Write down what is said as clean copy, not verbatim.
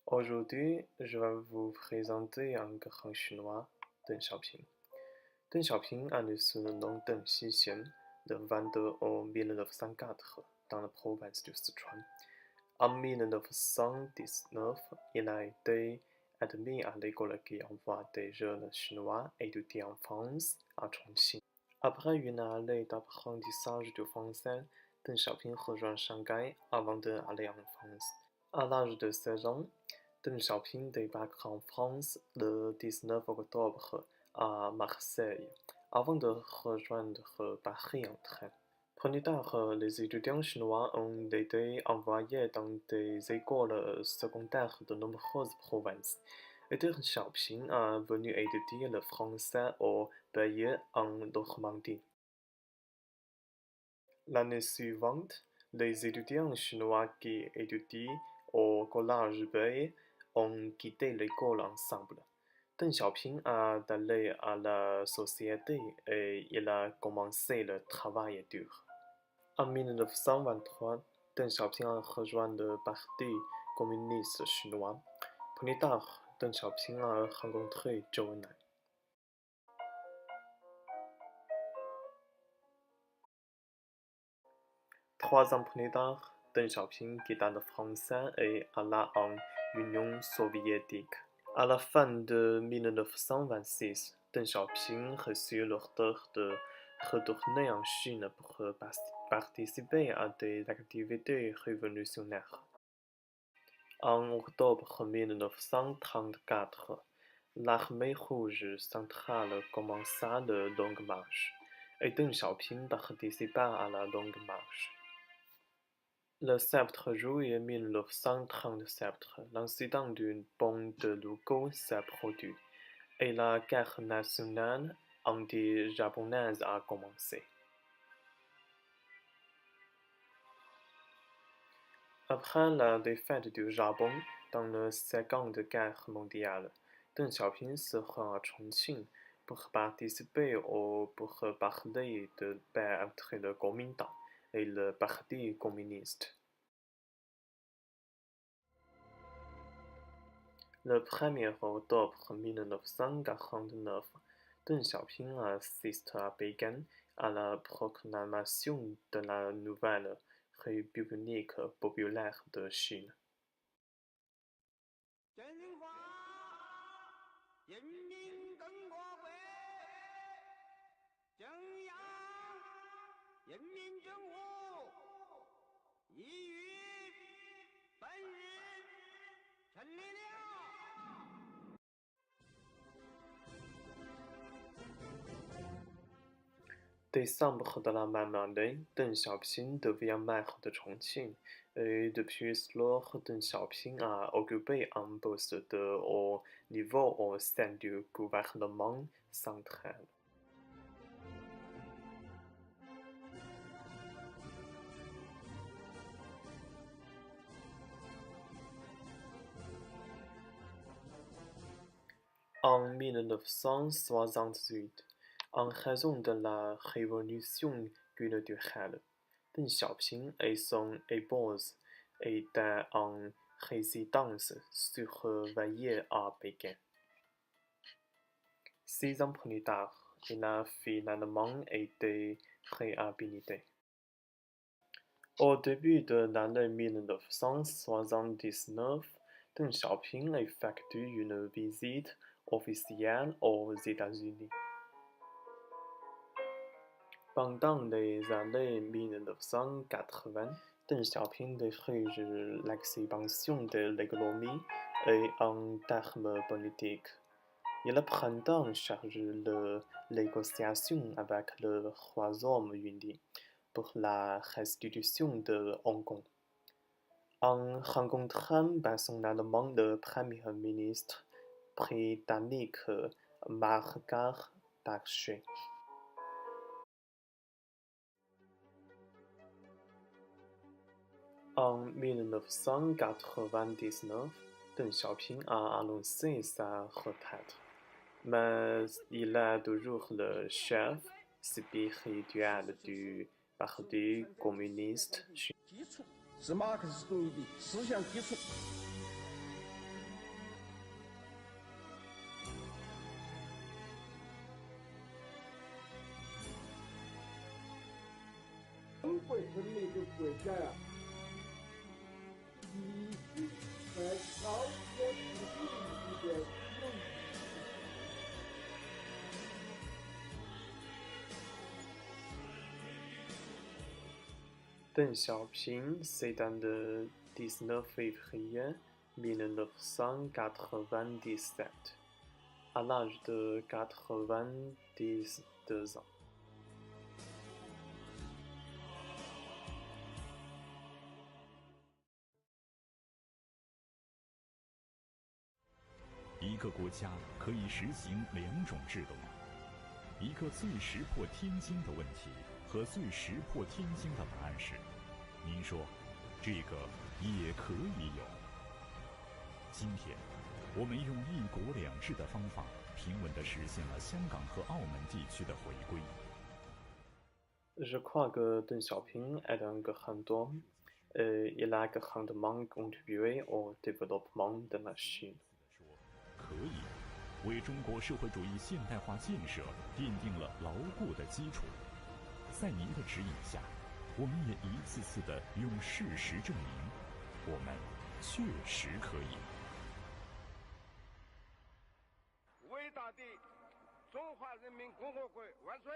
Aujourd'hui, je vais vous présenter un grand chinois, Deng Xiaoping. Deng Xiaoping a né sous le nom Deng Xixian le 22 août 1904 dans la province du Sichuan. En 1919, il a été admis à l'école qui envoie des jeunes chinois étudier en France, à Chongqing. Après une année d'apprentissage du français, Deng Xiaoping rejoint Shanghai avant d'aller en France. À l'âge de 16 ans, Deng Xiaoping débarque en France le 19 octobre à Marseille, avant de rejoindre Paris en train. Plus tard, les étudiants chinois ont été envoyés dans des écoles secondaires de nombreuses provinces. Et Deng Xiaoping est venu étudier le français au Bayeux en Normandie. L'année suivante, les étudiants chinois qui étudient au collège Bay ont quitté l'école ensemble. Deng Xiaoping a allé à la société et il a commencé le travail dur. En 1923, Deng Xiaoping a rejoint le Parti communiste chinois. Plus tard, Deng Xiaoping a rencontré Zhou Enlai. 3 ans plus tard, Deng Xiaoping quitta le français et alla en Union soviétique. À la fin de 1926, Deng Xiaoping reçut l'ordre de retourner en Chine pour participer à des activités révolutionnaires. En octobre 1934, l'armée rouge centrale commença la Longue Marche, et Deng Xiaoping participa à la Longue Marche. Le 7 juillet 1937, l'incident du pont de Lugo s'est produit et la guerre nationale anti-japonaise a commencé. Après la défaite du Japon dans la Seconde Guerre mondiale, Deng Xiaoping se rend à Chongqing pour participer pour parler de paix entre le Kuomintang et le Parti communiste. Le 1er octobre 1949, Deng Xiaoping assiste à Pékin à la proclamation de la nouvelle République populaire de Chine. Décembre de la même année, Deng Xiaoping devient maire de Chongqing et depuis lors, Deng Xiaoping a occupé un poste de haut niveau au sein du gouvernement central. En 1968, en raison de la révolution culturelle, Deng Xiaoping et son épouse étaient en résidence surveillée à Pékin. 6 ans plus tard, il a finalement été réhabilité. Au début de l'année 1979, Deng Xiaoping effectue une visite officielle aux États-Unis. Pendant les années 1980, Deng Xiaoping dirige l'expansion de l'économie et en termes politiques. Il prend en charge les négociations avec le Royaume-Uni pour la restitution de Hong Kong. En rencontrant personnellement le Premier ministre britannique Margaret Thatcher. En 1999, Deng Xiaoping a annoncé sa retraite, mais il est toujours le chef spirituel du Parti communiste chinois. 家呀，必须在超越自己领域的有意邓小平s'est de 19 février 1997, à l'âge de 92 ans. 一个国家可以实行两种制度，一个最石破天惊的问题和最石破天惊的答案是：您说，这个也可以有。今天，我们用一国两制的方法，平稳地实现了香港和澳门地区的回归。Je crois que Deng Xiaoping est un grand homme. Il a grandement contribué au développement de la Chine. 可以为中国社会主义现代化建设奠定了牢固的基础。在您的指引下，我们也一次次地用事实证明，我们确实可以。伟大的中华人民共和国万岁！